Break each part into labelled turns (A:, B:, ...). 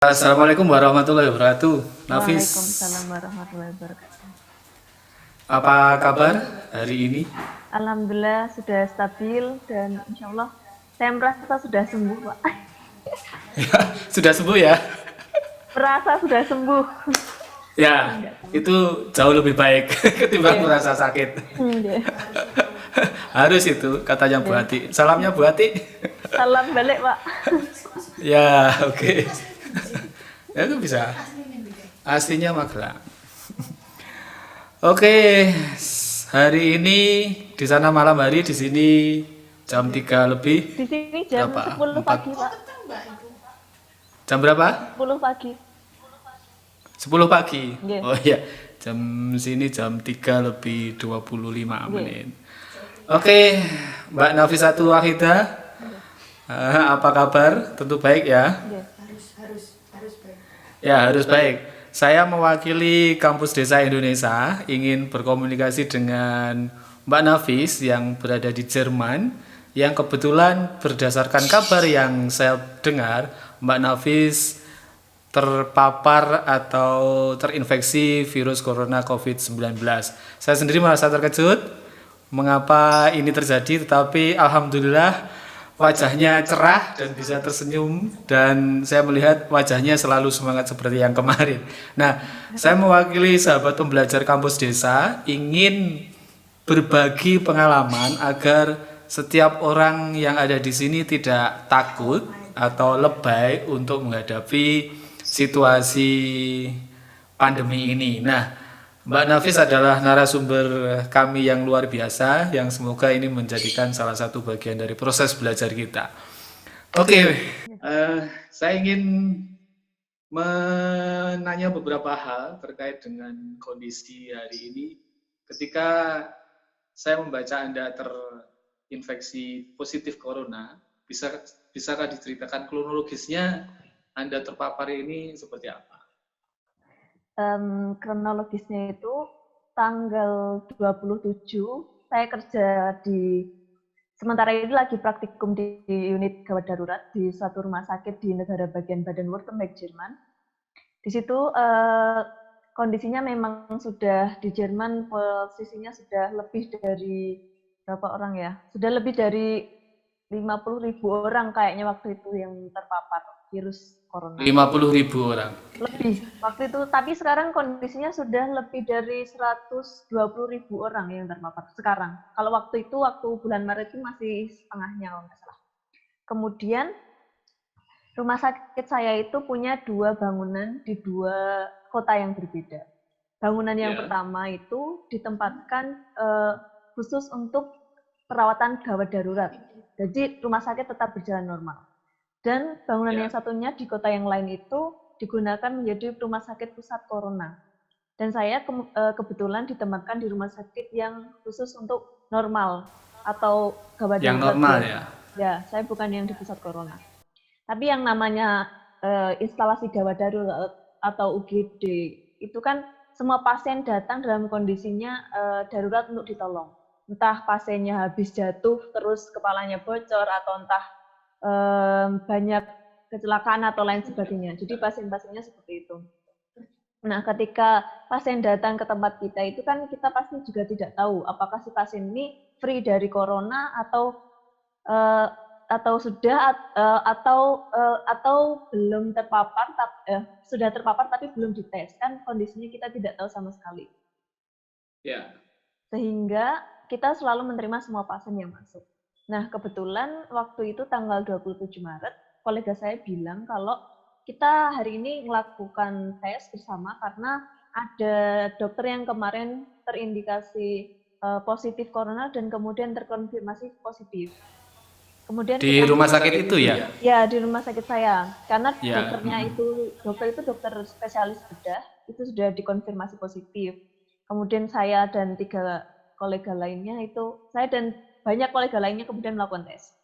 A: Assalamualaikum warahmatullahi wabarakatuh. Nafis,
B: Waalaikumsalam warahmatullahi wabarakatuh.
A: apa kabar hari ini?
B: Alhamdulillah sudah stabil dan insya Allah saya merasa sudah sembuh, Pak.
A: Sudah sembuh ya?
B: Merasa sudah sembuh. Tapi
A: Ya,
B: enggak tahu.
A: itu jauh lebih baik ketimbang
B: Ya.
A: merasa sakit.
B: Ya.
A: Harus itu katanya Bu
B: Ya.
A: Ati. Salamnya Bu Ati.
B: Salam balik, Pak.
A: Ya, oke. Ya, itu bisa. Aslinya Magelang. Oke, hari ini di sana malam hari, di sini jam 3 lebih.
B: Di sini jam
A: Berapa?
B: 10 pagi, Pak.
A: Jam berapa?
B: 10 pagi.
A: 10 pagi.
B: Nggih.
A: Oh iya, jam sini jam 3 lebih 25
B: Nggih.
A: menit. Oke, Mbak Nafisatu Wahida,
B: Nggih.
A: apa kabar? Tentu baik ya.
B: Nggih.
A: Ya, harus baik. Saya mewakili Kampus Desa Indonesia ingin berkomunikasi dengan Mbak Nafis yang berada di Jerman, yang kebetulan berdasarkan kabar yang saya dengar, Mbak Nafis terpapar atau terinfeksi virus corona COVID-19. Saya sendiri merasa terkejut mengapa ini terjadi, tetapi alhamdulillah wajahnya cerah dan bisa tersenyum, dan saya melihat wajahnya selalu semangat seperti yang kemarin. Nah, saya mewakili sahabat pembelajar kampus desa ingin berbagi pengalaman agar setiap orang yang ada di sini tidak takut atau lebay untuk menghadapi situasi pandemi ini. Nah, Mbak Nafis adalah narasumber kami yang luar biasa, yang semoga ini menjadikan salah satu bagian dari proses belajar kita. Oke, saya ingin menanya beberapa hal terkait dengan kondisi hari ini. Ketika saya membaca Anda terinfeksi positif corona, bisakah diceritakan kronologisnya Anda terpapar ini seperti apa?
B: Kronologisnya itu tanggal 27 saya kerja di sementara ini lagi praktikum di unit gawat darurat di suatu rumah sakit di negara bagian Baden-Württemberg, Jerman. Di situ kondisinya memang sudah di Jerman posisinya sudah lebih dari berapa orang ya? Sudah lebih dari 50.000 orang kayaknya waktu itu yang terpapar virus corona.
A: 50.000 orang.
B: Lebih waktu itu, tapi sekarang kondisinya sudah lebih dari 120.000 orang yang terpapar sekarang. Kalau waktu itu, waktu bulan Maret itu masih setengahnya kalau nggak salah. Kemudian rumah sakit saya itu punya dua bangunan di dua kota yang berbeda. Bangunan yang
A: Ya.
B: pertama itu ditempatkan khusus untuk perawatan gawat darurat. Jadi rumah sakit tetap berjalan normal. Dan bangunan yang satunya di kota yang lain itu digunakan menjadi rumah sakit pusat corona. Dan saya kebetulan ditempatkan di rumah sakit yang khusus untuk normal atau gawat
A: Yang
B: darurat
A: normal
B: biasa.
A: ya.
B: Ya, saya bukan yang di pusat corona. Tapi yang namanya instalasi gawat darurat atau UGD itu kan semua pasien datang dalam kondisinya darurat untuk ditolong. Entah pasiennya habis jatuh terus kepalanya bocor atau entah banyak kecelakaan atau lain sebagainya. Jadi pasien-pasiennya seperti itu. Nah, ketika pasien datang ke tempat kita itu kan kita pasti juga tidak tahu apakah si pasien ini free dari corona uh, atau sudah atau belum terpapar sudah terpapar tapi belum dites, kan kondisinya kita tidak tahu sama sekali.
A: Ya.
B: Sehingga kita selalu menerima semua pasien yang masuk. Nah, kebetulan waktu itu tanggal 27 Maret, kolega saya bilang kalau kita hari ini melakukan tes bersama karena ada dokter yang kemarin terindikasi positif corona dan kemudian terkonfirmasi positif. Kemudian
A: Di
B: kita
A: rumah sakit itu ya?
B: ya di rumah sakit saya, karena
A: Ya.
B: dokter itu dokter spesialis bedah, itu sudah dikonfirmasi positif. Kemudian saya dan 3 kolega lainnya itu, saya dan banyak kolega lainnya kemudian melakukan tes.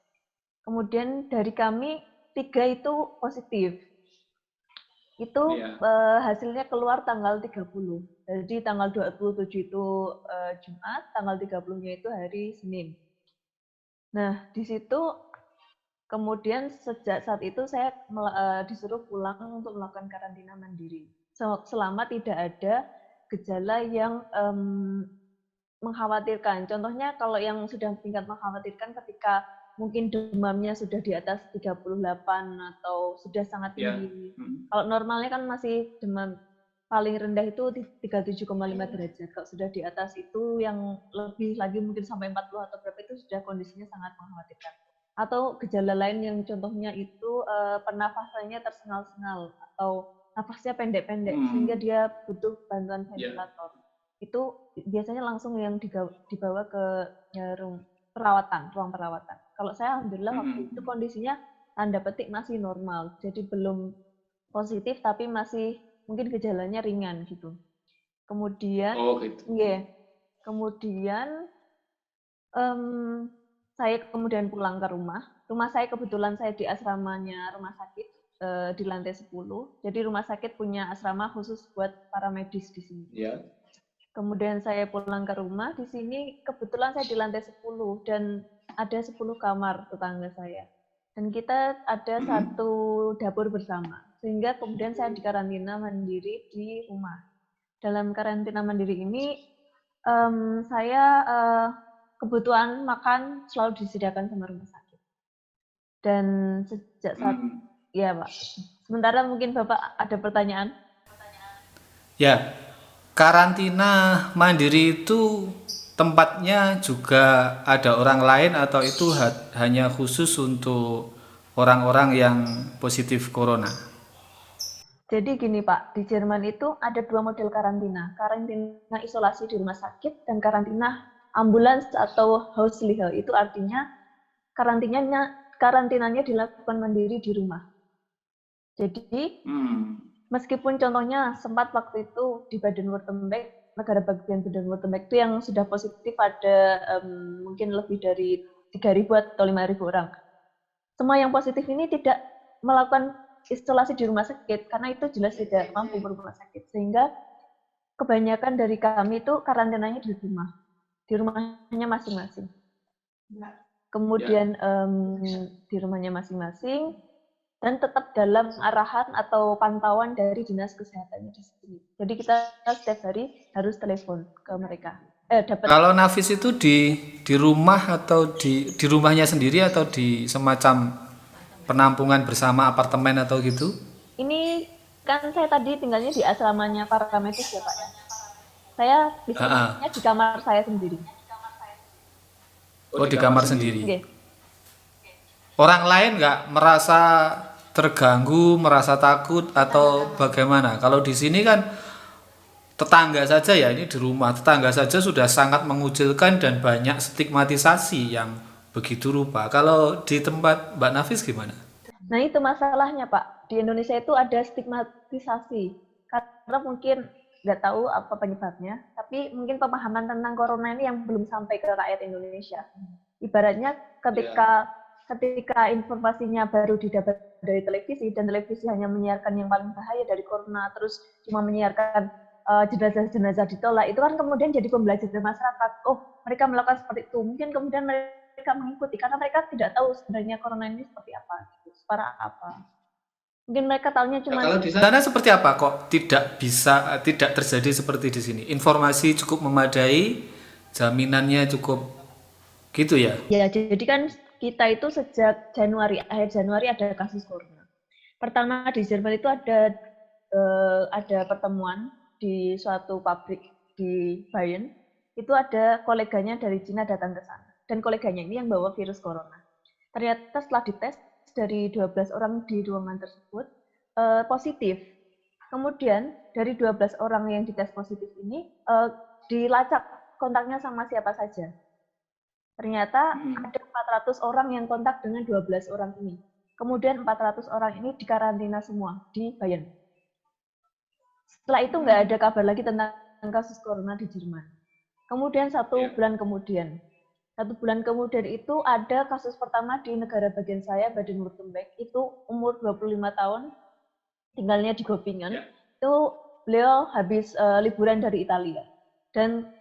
B: Kemudian dari kami 3 itu positif. Itu
A: Ya.
B: hasilnya keluar tanggal 30. Jadi tanggal 27 itu Jumat, tanggal 30-nya itu hari Senin. Nah, di situ Kemudian sejak saat itu saya disuruh pulang untuk melakukan karantina mandiri. Selama tidak ada gejala yang mengkhawatirkan. Contohnya kalau yang sudah tingkat mengkhawatirkan ketika mungkin demamnya sudah di atas 38 atau sudah sangat tinggi. Kalau normalnya kan masih demam paling rendah itu 37,5 derajat. Kalau sudah di atas itu yang lebih lagi mungkin sampai 40 atau berapa itu sudah kondisinya sangat mengkhawatirkan. Atau gejala lain yang contohnya itu pernafasannya tersengal-sengal atau nafasnya pendek-pendek sehingga dia butuh bantuan ventilator. Itu biasanya langsung yang dibawa ke ruang perawatan. Kalau saya alhamdulillah waktu itu kondisinya tanda petik masih normal, jadi belum positif tapi masih mungkin gejalanya ringan gitu. Kemudian, kemudian saya kemudian pulang ke rumah. Rumah saya kebetulan saya di asramanya rumah sakit di lantai 10. Jadi rumah sakit punya asrama khusus buat para medis di sini. Kemudian saya pulang ke rumah. Di sini kebetulan saya di lantai 10 dan ada 10 kamar tetangga saya. Dan kita ada satu dapur bersama. Sehingga kemudian saya dikarantina mandiri di rumah. Dalam karantina mandiri ini saya kebutuhan makan selalu disediakan sama rumah sakit. Dan sejak saat ya Pak. Sementara mungkin Bapak ada pertanyaan?
A: Ya, karantina mandiri itu tempatnya juga ada orang lain atau itu hanya khusus untuk orang-orang yang positif corona?
B: Jadi gini Pak, di Jerman itu ada 2 model karantina. Karantina isolasi di rumah sakit dan karantina ambulans atau Hausliche. Itu artinya karantinanya dilakukan mandiri di rumah. Jadi meskipun contohnya sempat waktu itu di Baden-Württemberg, negara bagian Baden-Württemberg itu yang sudah positif ada mungkin lebih dari 3.000 atau 5.000 orang. Semua yang positif ini tidak melakukan isolasi di rumah sakit karena itu jelas tidak mampu ke rumah sakit, sehingga kebanyakan dari kami itu karantinanya di rumahnya masing-masing. Kemudian di rumahnya masing-masing dan tetap dalam arahan atau pantauan dari dinas kesehatannya di sini. Jadi kita setiap hari harus telepon ke mereka.
A: Kalau Nafis itu di rumah atau di rumahnya sendiri atau di semacam penampungan bersama apartemen atau gitu?
B: Ini kan saya tadi tinggalnya di asramanya para medis ya Pak ya. Saya bisnisnya di kamar saya sendiri.
A: Oh, di kamar sendiri.
B: Okay.
A: Orang lain nggak merasa terganggu, merasa takut atau bagaimana? Kalau di sini kan tetangga saja ya, ini di rumah tetangga saja sudah sangat mengucilkan dan banyak stigmatisasi yang begitu rupa. Kalau di tempat Mbak Nafis gimana?
B: Nah itu masalahnya Pak, di Indonesia itu ada stigmatisasi karena mungkin nggak tahu apa penyebabnya, tapi mungkin pemahaman tentang corona ini yang belum sampai ke rakyat Indonesia. Ibaratnya ketika informasinya baru didapat dari televisi dan televisi hanya menyiarkan yang paling bahaya dari corona, terus cuma menyiarkan jenazah-jenazah ditolak, itu kan kemudian jadi pembelajaran dari masyarakat. Oh, mereka melakukan seperti itu. Mungkin kemudian mereka mengikuti karena mereka tidak tahu sebenarnya corona ini seperti apa, separah apa. Mungkin mereka tahunya cuma
A: kalau di sana seperti apa kok tidak terjadi seperti di sini? Informasi cukup memadai, jaminannya cukup gitu ya?
B: Ya, jadi kan kita itu sejak akhir Januari ada kasus corona. Pertama di Jerman itu ada pertemuan di suatu pabrik di Bayern, itu ada koleganya dari Cina datang ke sana. Dan koleganya ini yang bawa virus corona. Ternyata setelah dites dari 12 orang di ruangan tersebut, positif. Kemudian dari 12 orang yang dites positif ini, dilacak kontaknya sama siapa saja. Ternyata ada 400 orang yang kontak dengan 12 orang ini. Kemudian 400 orang ini dikarantina semua di Bayern. Setelah itu nggak ada kabar lagi tentang kasus corona di Jerman. Kemudian satu bulan kemudian itu ada kasus pertama di negara bagian saya, Baden-Württemberg, itu umur 25 tahun, tinggalnya di Göppingen. Itu beliau habis liburan dari Italia. Dan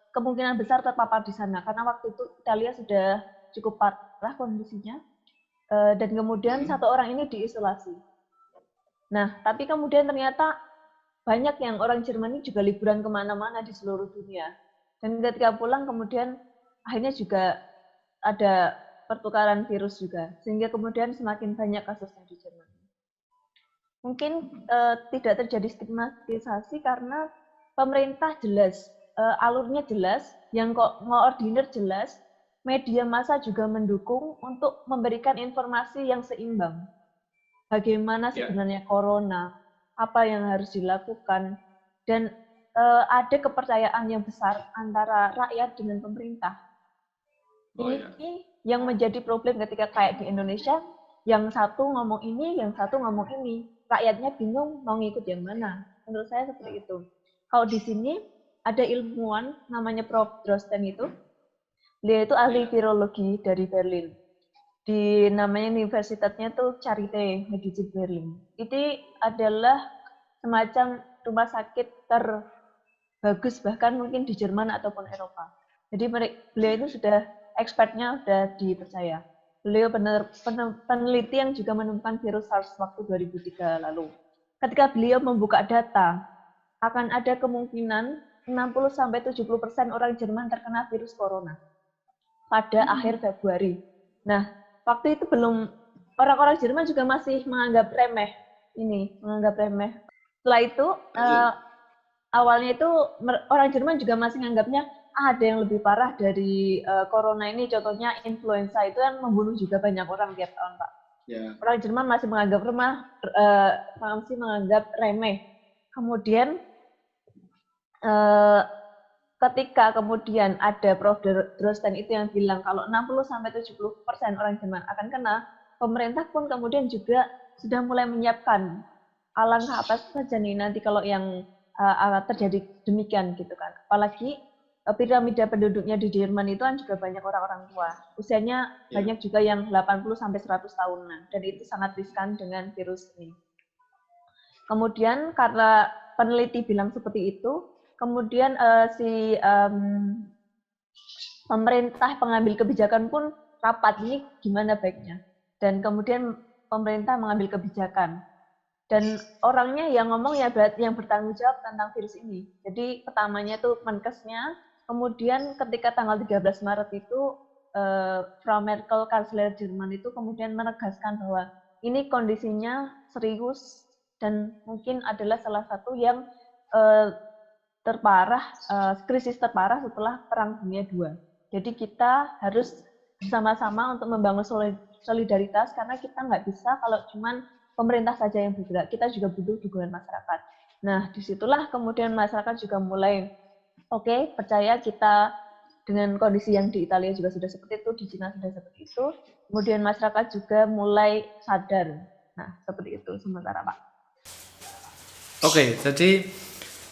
B: kemungkinan besar terpapar di sana, karena waktu itu Italia sudah cukup parah kondisinya, dan kemudian satu orang ini diisolasi. Nah, tapi kemudian ternyata banyak yang orang Jerman ini juga liburan kemana-mana di seluruh dunia. Dan ketika pulang kemudian akhirnya juga ada pertukaran virus juga, sehingga kemudian semakin banyak kasusnya di Jerman. Mungkin tidak terjadi stigmatisasi karena pemerintah jelas, alurnya jelas, yang koordinir jelas, media massa juga mendukung untuk memberikan informasi yang seimbang. Bagaimana sebenarnya corona, apa yang harus dilakukan, dan ada kepercayaan yang besar antara rakyat dengan pemerintah. Ini yang menjadi problem ketika kayak di Indonesia, yang satu ngomong ini, yang satu ngomong ini. Rakyatnya bingung mau ngikut yang mana. Menurut saya seperti itu. Kalau di sini ada ilmuwan namanya Prof. Drosten itu. Dia itu ahli virologi dari Berlin. Di namanya universitasnya itu Charité Medicine Berlin. Itu adalah semacam rumah sakit terbagus bahkan mungkin di Jerman ataupun Eropa. Jadi beliau itu sudah expertnya sudah dipercaya. Beliau peneliti yang juga menemukan virus SARS waktu 2003 lalu. Ketika beliau membuka data, akan ada kemungkinan 60-70% orang Jerman terkena virus corona pada akhir Februari. Nah, waktu itu belum, orang-orang Jerman juga masih menganggap remeh. Setelah itu, awalnya itu orang Jerman juga masih menganggapnya ada yang lebih parah dari corona ini, contohnya influenza itu kan membunuh juga banyak orang tiap tahun, Pak. Orang Jerman masih menganggap remeh. Kemudian ketika kemudian ada Prof. Drosten itu yang bilang kalau 60-70% orang Jerman akan kena, pemerintah pun kemudian juga sudah mulai menyiapkan alangkah apa saja nih nanti kalau yang terjadi demikian gitu kan. Apalagi piramida penduduknya di Jerman itu kan juga banyak orang-orang tua. Usianya banyak juga yang 80-100 tahunan dan itu sangat riskan dengan virus ini. Kemudian karena peneliti bilang seperti itu, kemudian pemerintah pengambil kebijakan pun rapat ini gimana baiknya. Dan kemudian pemerintah mengambil kebijakan. Dan orangnya yang ngomong ya berarti yang bertanggung jawab tentang virus ini. Jadi pertamanya itu Menkesnya, kemudian ketika tanggal 13 Maret itu Frau Merkel, kanselir Jerman itu kemudian menegaskan bahwa ini kondisinya serius dan mungkin adalah salah satu yang krisis terparah setelah Perang Dunia II. Jadi kita harus bersama-sama untuk membangun solidaritas karena kita nggak bisa kalau cuman pemerintah saja yang bergerak, kita juga butuh dukungan masyarakat. Nah, disitulah kemudian masyarakat juga mulai, oke, percaya kita dengan kondisi yang di Italia juga sudah seperti itu, di Cina sudah seperti itu, kemudian masyarakat juga mulai sadar. Nah, seperti itu sementara, Pak.
A: Oke, jadi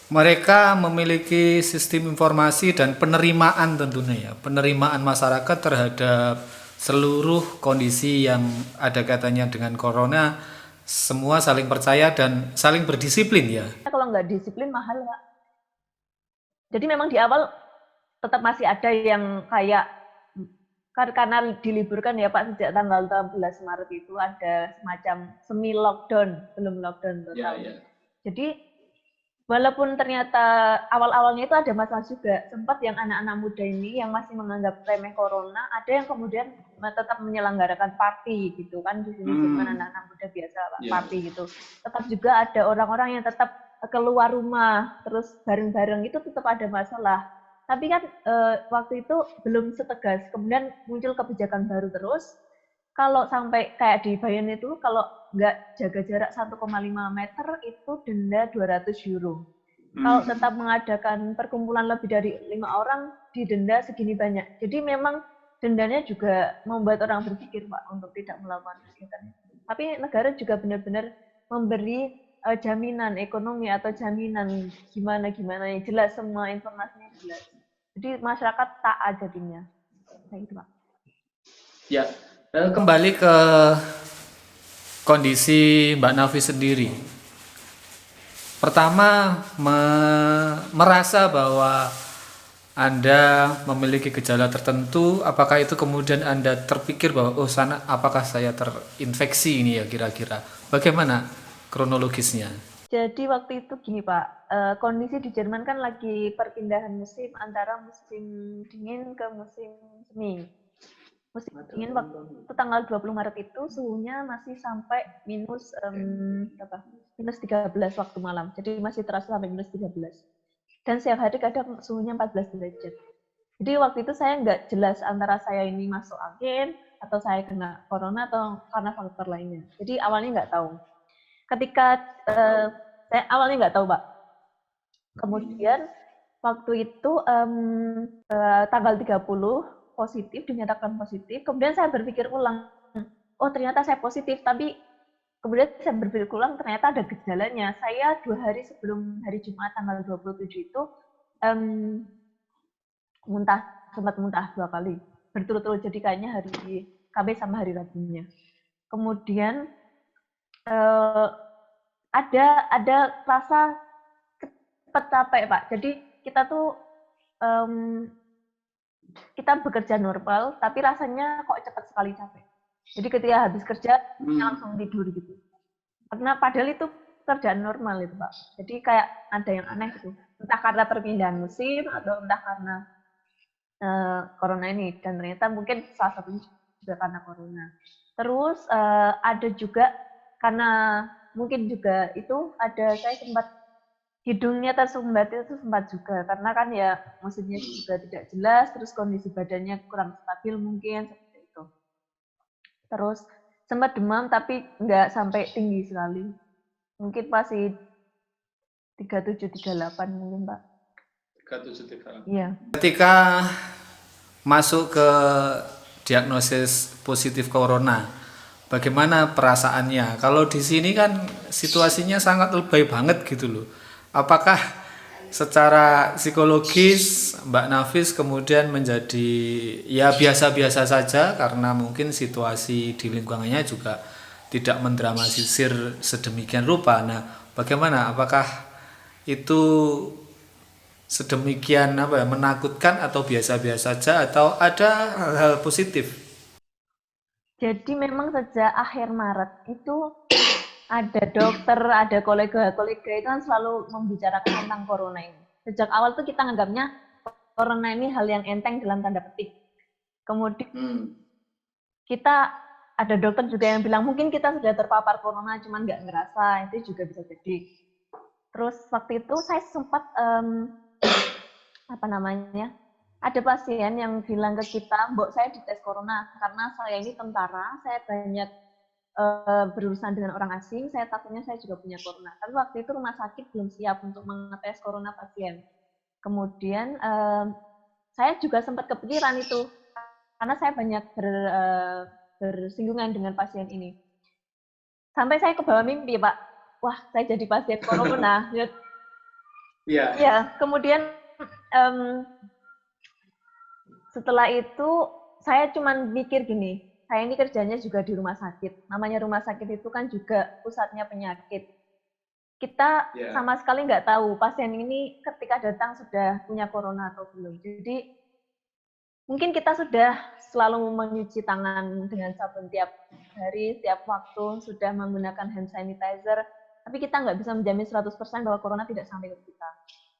A: mereka memiliki sistem informasi dan penerimaan tentunya ya, penerimaan masyarakat terhadap seluruh kondisi yang ada kaitannya dengan corona, semua saling percaya dan saling berdisiplin ya.
B: Kalau nggak disiplin mahal, Pak. Jadi memang di awal tetap masih ada yang kayak, karena diliburkan ya Pak, sejak tanggal 13 Maret itu ada semacam semi-lockdown, belum lockdown total. Jadi walaupun ternyata awal-awalnya itu ada masalah juga, sempat yang anak-anak muda ini yang masih menganggap remeh corona, ada yang kemudian tetap menyelenggarakan party gitu kan, di sini Jerman anak-anak muda biasa party gitu. Tetap juga ada orang-orang yang tetap keluar rumah, terus bareng-bareng itu tetap ada masalah. Tapi kan waktu itu belum setegas, kemudian muncul kebijakan baru terus. Kalau sampai kayak di Bayern itu, kalau nggak jaga jarak 1,5 meter itu denda 200 euro. Kalau tetap mengadakan perkumpulan lebih dari 5 orang, didenda segini banyak. Jadi memang dendanya juga membuat orang berpikir Pak untuk tidak melakukan kegiatan. Tapi negara juga benar-benar memberi jaminan ekonomi atau jaminan gimana-gimana yang jelas, semua informasinya jelas. Jadi masyarakat taat jadinya. Nah, itu Pak.
A: Ya, kembali ke kondisi Mbak Nafi sendiri. Pertama merasa bahwa Anda memiliki gejala tertentu, apakah itu kemudian Anda terpikir bahwa oh sana apakah saya terinfeksi ini ya kira-kira? Bagaimana kronologisnya?
B: Jadi waktu itu gini Pak, kondisi di Jerman kan lagi perpindahan musim antara musim dingin ke musim semi. Musim dingin waktu tanggal 20 Maret itu suhunya masih sampai berapa? Minus 13 waktu malam. Jadi masih terasa sampai minus 13. Dan setiap hari kadang suhunya 14 derajat. Jadi waktu itu saya nggak jelas antara saya ini masuk angin atau saya kena corona atau karena faktor lainnya. Jadi awalnya nggak tahu. Ketika saya awalnya nggak tahu, Pak. Kemudian waktu itu tanggal 30 positif, dinyatakan positif. Kemudian saya berpikir ulang, oh ternyata saya positif, tapi kemudian saya berpikir ulang ternyata ada gejalanya. Saya 2 hari sebelum hari Jumat tanggal 27 itu muntah, sempat muntah 2 kali. Berturut-turut, jadi kayaknya hari Kamis sama hari Rabunya. Kemudian ada rasa cepat capek Pak. Jadi kita tuh kita bekerja normal, tapi rasanya kok cepat sekali capek. Jadi ketika habis kerja langsung tidur gitu. Karena padahal itu kerjaan normal itu Pak. Jadi kayak ada yang aneh gitu. Entah karena perpindahan musim atau entah karena corona ini. Dan ternyata mungkin salah satunya juga karena corona. Terus ada juga karena mungkin juga itu ada saya sempat hidungnya tersumbat itu sempat juga karena kan ya maksudnya juga tidak jelas, terus kondisi badannya kurang stabil mungkin seperti itu. Terus sempat demam tapi nggak sampai tinggi sekali, mungkin masih 37-38 mungkin Pak.
A: 3738.
B: Iya.
A: Ketika masuk ke diagnosis positif corona, bagaimana perasaannya? Kalau di sini kan situasinya sangat lebay banget gitu loh. Apakah secara psikologis Mbak Nafis kemudian menjadi ya biasa-biasa saja karena mungkin situasi di lingkungannya juga tidak mendramatisir sedemikian rupa. Nah, bagaimana? Apakah itu sedemikian apa ya, menakutkan atau biasa-biasa saja atau ada hal-hal positif?
B: Jadi memang sejak akhir Maret itu ada dokter, ada kolega-kolega itu kan selalu membicarakan tentang corona ini. Sejak awal tuh kita anggapnya corona ini hal yang enteng dalam tanda petik. Kemudian kita ada dokter juga yang bilang mungkin kita sudah terpapar corona cuman nggak ngerasa, itu juga bisa jadi. Terus waktu itu saya sempat apa namanya, ada pasien yang bilang ke kita, Mbok saya dites corona karena saya ini tentara, saya banyak berurusan dengan orang asing, saya takutnya saya juga punya corona. Tapi waktu itu rumah sakit belum siap untuk mengetes corona pasien. Kemudian saya juga sempat kepikiran itu karena saya banyak bersinggungan dengan pasien ini. Sampai saya ke bawah mimpi, Pak. Wah, saya jadi pasien corona.
A: Iya.
B: Ya, kemudian setelah itu saya cuma mikir gini, saya ini kerjanya juga di rumah sakit. Namanya rumah sakit itu kan juga pusatnya penyakit. Kita sama sekali nggak tahu pasien ini ketika datang sudah punya corona atau belum. Jadi mungkin kita sudah selalu mencuci tangan dengan sabun tiap hari, setiap waktu, sudah menggunakan hand sanitizer, tapi kita nggak bisa menjamin 100% bahwa corona tidak sampai ke kita.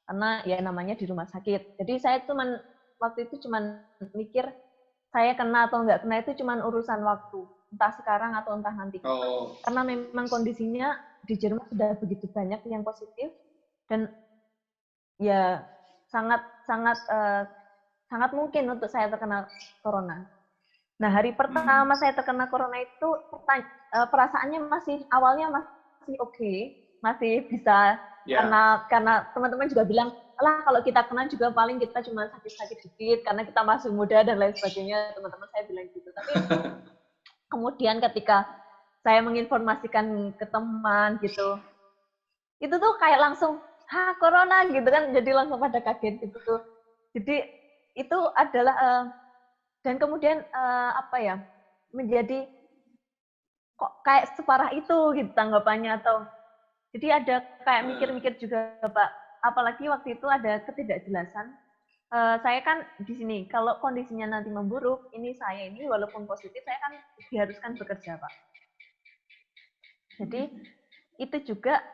B: Karena ya namanya di rumah sakit. Jadi saya waktu itu cuman mikir, saya kena atau nggak kena itu cuman urusan waktu. Entah sekarang atau entah nanti. Karena memang kondisinya di Jerman sudah begitu banyak yang positif, dan ya sangat mungkin untuk saya terkena corona. Nah, hari pertama saya terkena corona itu perasaannya awalnya masih oke, masih bisa karena teman-teman juga bilang, "Alah kalau kita kena juga paling kita cuma sakit-sakit dikit karena kita masih muda dan lain sebagainya." Teman-teman saya bilang gitu. Tapi kemudian ketika saya menginformasikan ke teman gitu, itu tuh kayak langsung, corona gitu kan, jadi langsung pada kaget gitu tuh. Jadi itu adalah dan kemudian menjadi kok kayak separah itu gitu tanggapannya, atau jadi ada kayak mikir-mikir juga Pak, apalagi waktu itu ada ketidakjelasan Saya kan di sini, kalau kondisinya nanti memburuk, saya ini walaupun positif, saya kan diharuskan bekerja, Pak. Jadi itu juga,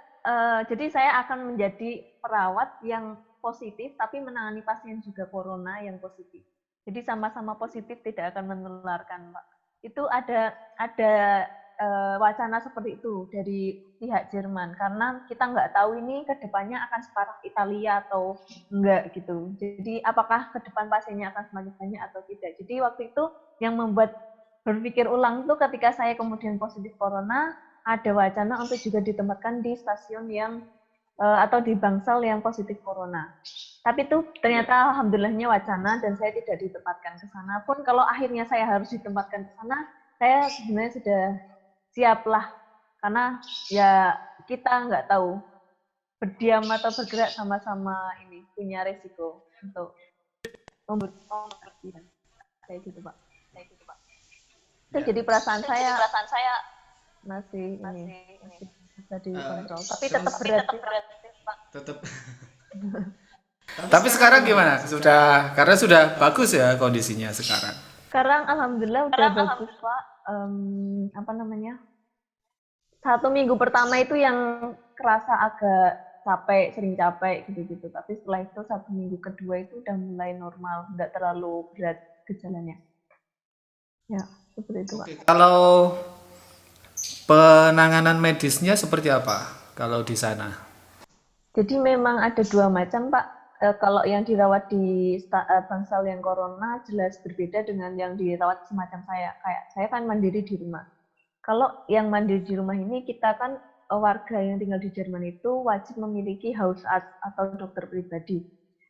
B: jadi saya akan menjadi perawat yang positif, tapi menangani pasien juga corona yang positif. Jadi sama-sama positif, tidak akan menularkan, Pak. Itu ada wacana seperti itu dari pihak Jerman, karena kita nggak tahu ini ke depannya akan separah Italia atau enggak gitu. Jadi apakah ke depan pasiennya akan semakin banyak atau tidak. Jadi waktu itu yang membuat berpikir ulang tuh ketika saya kemudian positif corona, ada wacana untuk juga ditempatkan di stasiun yang atau di bangsal yang positif corona. Tapi itu ternyata alhamdulillahnya wacana dan saya tidak ditempatkan ke sana. Pun kalau akhirnya saya harus ditempatkan ke sana, saya sebenarnya sudah siap lah. Karena ya kita nggak tahu berdiam atau bergerak sama-sama ini punya resiko untuk membuat kayak gitu, Pak. Itu
A: Ya.
B: jadi perasaan saya masih bisa dikontrol, tapi tetap
A: Terus
B: berat sih, Pak.
A: tetap. Tapi sekarang gimana? Karena sudah bagus ya kondisinya sekarang.
B: Sekarang alhamdulillah udah bagus, Pak. Apa namanya? 1 minggu pertama itu yang kerasa agak capek, sering capek gitu-gitu. Tapi setelah itu 1 minggu kedua itu udah mulai normal, nggak terlalu berat gejalanya. Ya, seperti itu, Pak.
A: Kalau penanganan medisnya seperti apa kalau di sana?
B: Jadi memang ada 2 macam, Pak. Kalau yang dirawat di bangsal yang corona jelas berbeda dengan yang dirawat semacam saya. Kayak saya kan mandiri di rumah. Kalau yang mandiri di rumah ini kita kan warga yang tinggal di Jerman itu wajib memiliki Hausarzt atau dokter pribadi.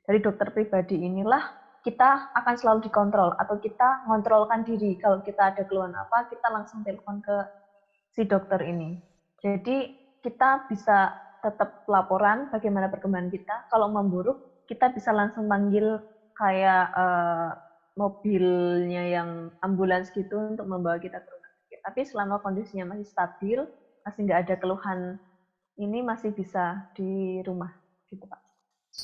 B: Dari dokter pribadi inilah kita akan selalu dikontrol atau kita ngontrolkan diri. Kalau kita ada keluhan apa, kita langsung telepon ke si dokter ini. Jadi kita bisa tetap laporan bagaimana perkembangan kita. Kalau memburuk, kita bisa langsung panggil kayak mobilnya yang ambulans gitu untuk membawa kita ke rumah sakit. Tapi selama kondisinya masih stabil, masih nggak ada keluhan, ini masih bisa di rumah gitu, Pak.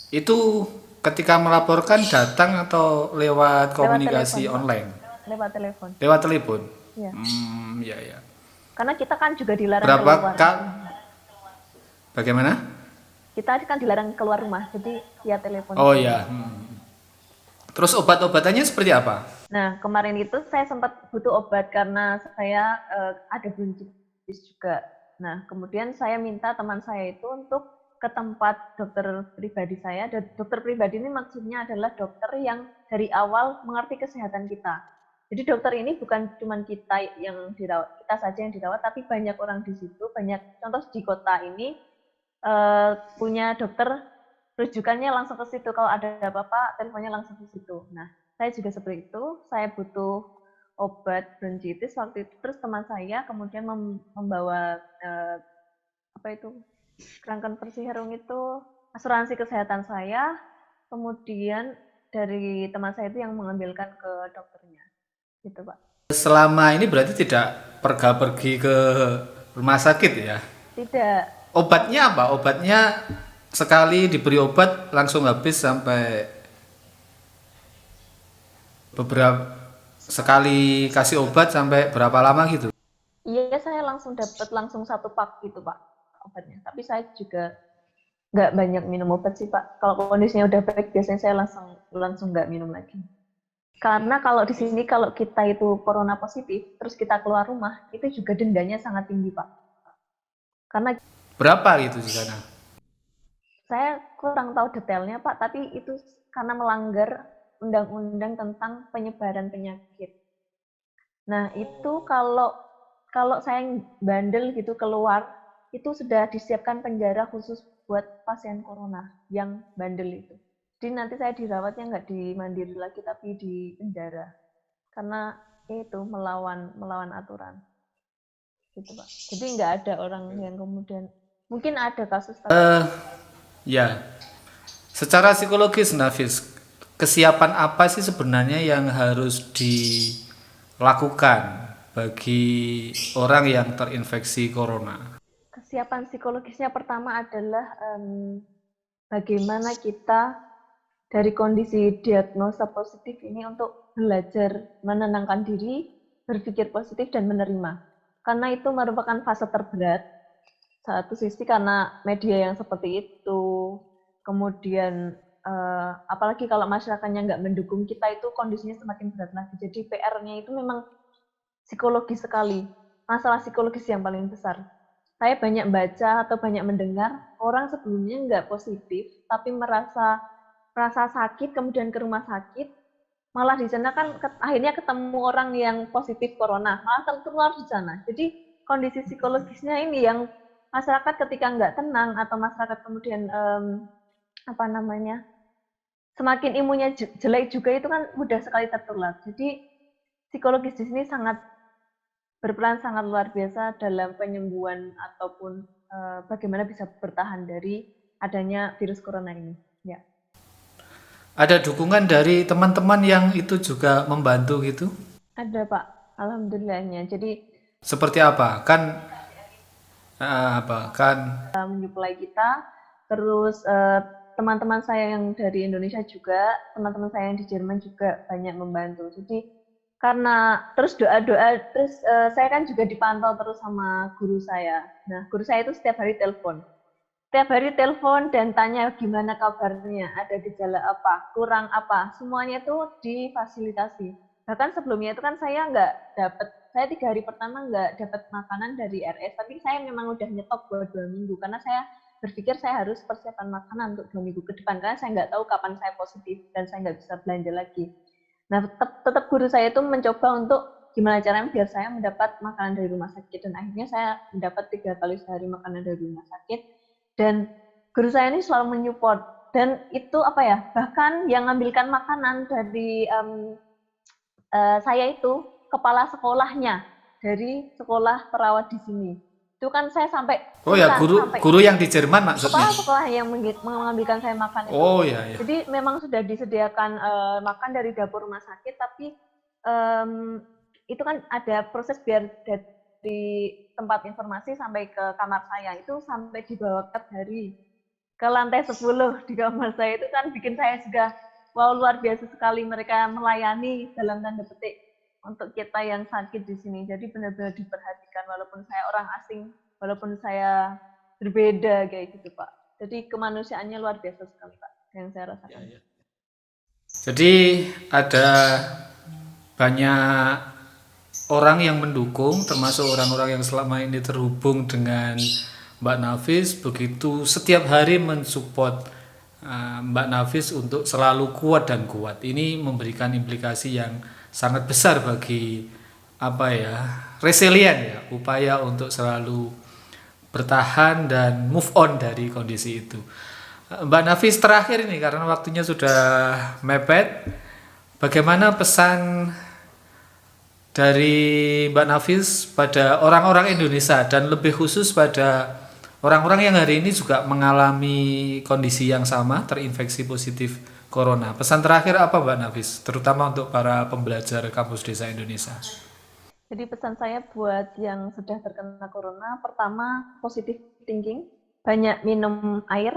A: Itu ketika melaporkan datang atau lewat
B: Lewat telepon,
A: komunikasi
B: Pak.
A: online?
B: Lewat telepon.
A: Lewat telepon?
B: Ya.
A: Ya ya.
B: Karena kita kan juga dilarang
A: Berapa
B: keluar.
A: kak? Bagaimana?
B: Kita kan dilarang keluar rumah, jadi via telepon.
A: Oh ya. Terus obat-obatannya seperti apa?
B: Nah, kemarin itu saya sempat butuh obat karena saya ada bronkitis juga. Nah, kemudian saya minta teman saya itu untuk ke tempat dokter pribadi saya. Dan dokter pribadi ini maksudnya adalah dokter yang dari awal mengerti kesehatan kita. Jadi dokter ini bukan cuma kita yang dirawat, kita saja yang dirawat, tapi banyak orang di situ, banyak contoh di kota ini punya dokter rujukannya langsung ke situ. Kalau ada apa-apa, teleponnya langsung ke situ. Nah, saya juga seperti itu. Saya butuh obat bronkitis waktu itu. Terus teman saya kemudian membawa apa itu Kranken Versicherung itu asuransi kesehatan saya. Kemudian dari teman saya itu yang mengambilkan ke dokternya, gitu, Pak.
A: Selama ini berarti tidak pergi ke rumah sakit ya?
B: Tidak.
A: Obatnya apa? Obatnya sekali diberi obat langsung habis sampai beberapa sekali kasih obat sampai berapa lama gitu?
B: Iya, saya langsung dapat langsung 1 pak gitu, Pak, obatnya. Tapi saya juga nggak banyak minum obat sih, Pak. Kalau kondisinya udah baik, biasanya saya langsung nggak minum lagi. Karena kalau di sini kalau kita itu corona positif, terus kita keluar rumah, itu juga dendanya sangat tinggi, Pak. Karena
A: Berapa gitu di sana?
B: saya kurang tahu detailnya, Pak, tapi itu karena melanggar undang-undang tentang penyebaran penyakit. Nah, itu kalau saya bandel gitu keluar, itu sudah disiapkan penjara khusus buat pasien corona yang bandel itu. Jadi nanti saya dirawatnya nggak di mandiri lagi, tapi di penjara. Karena itu melawan aturan. Gitu, Pak. Jadi nggak ada orang yang kemudian, mungkin ada kasus, tapi
A: Ya, secara psikologis Nafis, kesiapan apa sih sebenarnya yang harus dilakukan bagi orang yang terinfeksi corona?
B: kesiapan psikologisnya pertama adalah bagaimana kita dari kondisi diagnosa positif ini untuk belajar menenangkan diri, berpikir positif dan menerima. Karena itu merupakan fase terberat. Satu sisi karena media yang seperti itu, kemudian apalagi kalau masyarakatnya nggak mendukung kita, itu kondisinya semakin berat lagi. Jadi PR-nya itu memang psikologis sekali, masalah psikologis yang paling besar. Saya banyak baca atau banyak mendengar orang sebelumnya nggak positif, tapi merasa sakit, kemudian ke rumah sakit, malah di sana kan akhirnya ketemu orang yang positif corona, malah tertular di sana. Jadi kondisi psikologisnya ini yang masyarakat ketika nggak tenang atau masyarakat kemudian semakin imunnya jelek juga, itu kan mudah sekali tertular. Jadi psikologis di sini berperan sangat luar biasa dalam penyembuhan ataupun bagaimana bisa bertahan dari adanya virus corona ini. Ya.
A: Ada dukungan dari teman-teman yang itu juga membantu gitu?
B: Ada Pak, alhamdulillahnya. Jadi
A: Seperti apa? Kan
B: menyuplai kita, terus teman-teman saya yang dari Indonesia juga, teman-teman saya yang di Jerman juga banyak membantu. Jadi karena terus doa-doa, terus saya kan juga dipantau terus sama guru saya. Nah, guru saya itu setiap hari telepon. Setiap hari telepon dan tanya gimana kabarnya, ada gejala apa, kurang apa, semuanya itu difasilitasi. Bahkan sebelumnya itu kan saya nggak dapat, saya 3 hari pertama nggak dapat makanan dari RS, tapi saya memang udah nyetok buat 2 minggu, karena saya berpikir saya harus persiapan makanan untuk 2 minggu ke depan, karena saya nggak tahu kapan saya positif dan saya nggak bisa belanja lagi. Nah, tetap guru saya itu mencoba untuk gimana caranya biar saya mendapat makanan dari rumah sakit, dan akhirnya saya mendapat 3 kali sehari makanan dari rumah sakit. Dan guru saya ini selalu menyupport, dan itu bahkan yang ngambilkan makanan dari saya itu kepala sekolahnya dari sekolah perawat di sini. Itu kan saya sampai
A: oh ya,
B: sampai
A: guru yang di Jerman maksudnya.
B: kepala sekolah yang mengambilkan saya makan itu.
A: Oh ya, ya.
B: Jadi memang sudah disediakan makan dari dapur rumah sakit, tapi itu kan ada proses biar dari tempat informasi sampai ke kamar saya, itu sampai dibawa dari ke lantai 10 di kamar saya. Itu kan bikin saya juga wow, luar biasa sekali mereka melayani dalam tanda petik untuk kita yang sakit di sini. Jadi benar-benar diperhatikan walaupun saya orang asing, walaupun saya berbeda kayak gitu Pak. Jadi kemanusiaannya luar biasa sekali Pak yang saya rasakan.
A: Ya, ya. Jadi ada banyak orang yang mendukung, termasuk orang-orang yang selama ini terhubung dengan Mbak Nafis, begitu setiap hari mensupport Mbak Nafis untuk selalu kuat dan kuat. Ini memberikan implikasi yang sangat besar bagi resilient ya, upaya untuk selalu bertahan dan move on dari kondisi itu. Mbak Nafis, terakhir ini karena waktunya sudah mepet, bagaimana pesan dari Mbak Nafis pada orang-orang Indonesia dan lebih khusus pada orang-orang yang hari ini juga mengalami kondisi yang sama, terinfeksi positif corona? Pesan terakhir apa Mbak Nafis, terutama untuk para pembelajar Kampus Desa Indonesia?
B: Jadi pesan saya buat yang sudah terkena corona, pertama positive thinking, banyak minum air,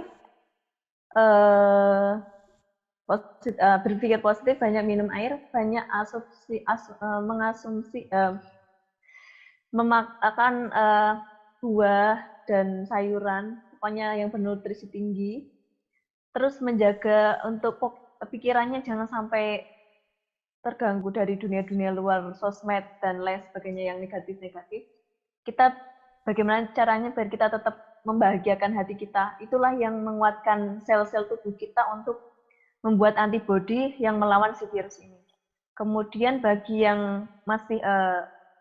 B: berpikir positif, banyak minum air, banyak mengasumsi memakan buah dan sayuran, pokoknya yang bernutrisi tinggi. Terus menjaga untuk pikirannya jangan sampai terganggu dari dunia-dunia luar, sosmed dan lain sebagainya yang negatif-negatif. Kita bagaimana caranya biar kita tetap membahagiakan hati kita. Itulah yang menguatkan sel-sel tubuh kita untuk membuat antibodi yang melawan si virus ini. Kemudian bagi yang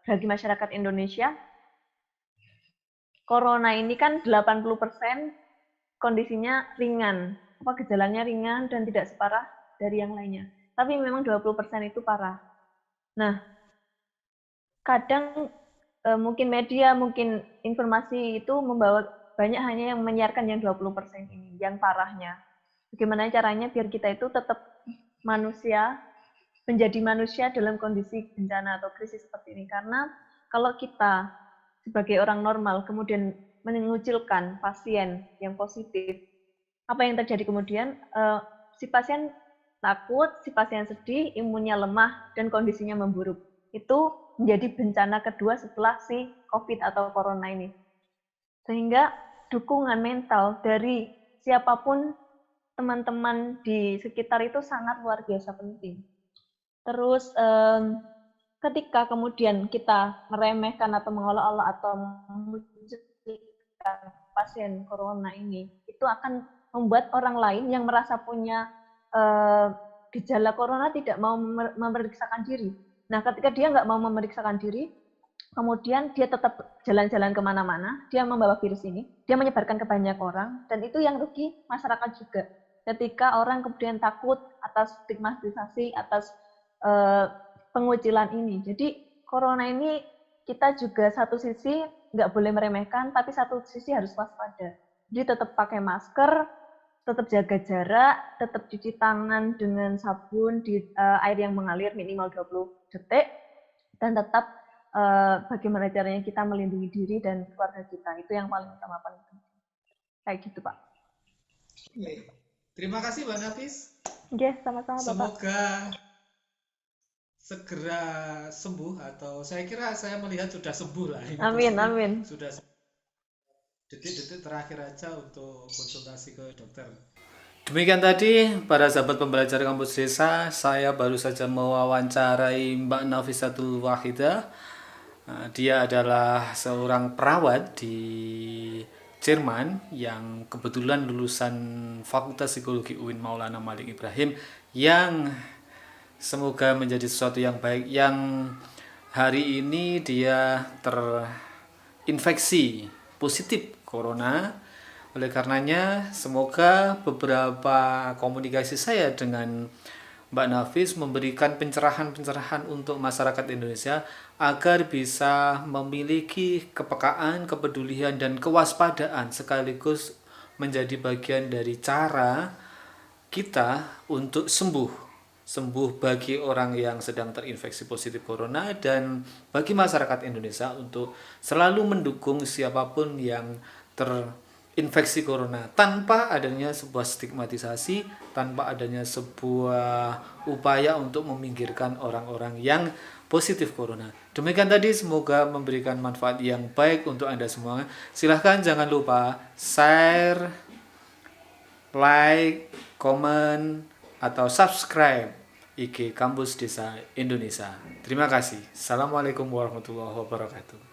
B: bagi masyarakat Indonesia, corona ini kan 80% kondisinya ringan, gejalanya ringan dan tidak separah dari yang lainnya. Tapi memang 20% itu parah. Nah, kadang mungkin media, mungkin informasi itu membawa banyak hanya yang menyiarkan yang 20% ini, yang parahnya. Bagaimana caranya biar kita itu tetap manusia, menjadi manusia dalam kondisi bencana atau krisis seperti ini. Karena kalau kita sebagai orang normal kemudian mengucilkan pasien yang positif, apa yang terjadi kemudian? si pasien takut, si pasien sedih, imunnya lemah, dan kondisinya memburuk. Itu menjadi bencana kedua setelah si COVID atau corona ini. Sehingga dukungan mental dari siapapun teman-teman di sekitar itu sangat luar biasa penting. Terus ketika kemudian kita meremehkan atau mengolok-olok atau mencucikan pasien corona ini, itu akan membuat orang lain yang merasa punya gejala corona tidak mau memeriksakan diri. Nah, ketika dia nggak mau memeriksakan diri, kemudian dia tetap jalan-jalan kemana-mana, dia membawa virus ini, dia menyebarkan ke banyak orang, dan itu yang rugi masyarakat juga. Ketika orang kemudian takut atas stigmatisasi, atas pengucilan ini. Jadi corona ini kita juga satu sisi nggak boleh meremehkan, tapi satu sisi harus waspada. Jadi tetap pakai masker, tetap jaga jarak, tetap cuci tangan dengan sabun di air yang mengalir minimal 20 detik, dan tetap bagaimana caranya kita melindungi diri dan keluarga kita. Itu yang paling utama, paling penting. Kayak gitu, Pak.
A: Terima kasih Mbak Nafis.
B: Yes, sama-sama Bapak.
A: Semoga segera sembuh, atau saya kira saya melihat sudah sembuh lah. Ini
B: Amin,
A: posisi
B: amin.
A: sudah detik-detik terakhir aja untuk konsultasi ke dokter. Demikian tadi para sahabat pembelajar kampus desa, saya baru saja mewawancarai Mbak Nafisatul Wahidah. Dia adalah seorang perawat di Jerman yang kebetulan lulusan Fakultas Psikologi UIN Maulana Malik Ibrahim, yang semoga menjadi sesuatu yang baik, yang hari ini dia terinfeksi positif corona. Oleh karenanya, semoga beberapa komunikasi saya dengan Mbak Nafis memberikan pencerahan-pencerahan untuk masyarakat Indonesia agar bisa memiliki kepekaan, kepedulian, dan kewaspadaan, sekaligus menjadi bagian dari cara kita untuk sembuh bagi orang yang sedang terinfeksi positif corona, dan bagi masyarakat Indonesia untuk selalu mendukung siapapun yang terinfeksi corona tanpa adanya sebuah stigmatisasi, tanpa adanya sebuah upaya untuk meminggirkan orang-orang yang positif corona. Demikian tadi, semoga memberikan manfaat yang baik untuk Anda semua. Silahkan jangan lupa share, like, komen, atau subscribe IG Kampus Desa Indonesia. Terima kasih. Assalamualaikum warahmatullahi wabarakatuh.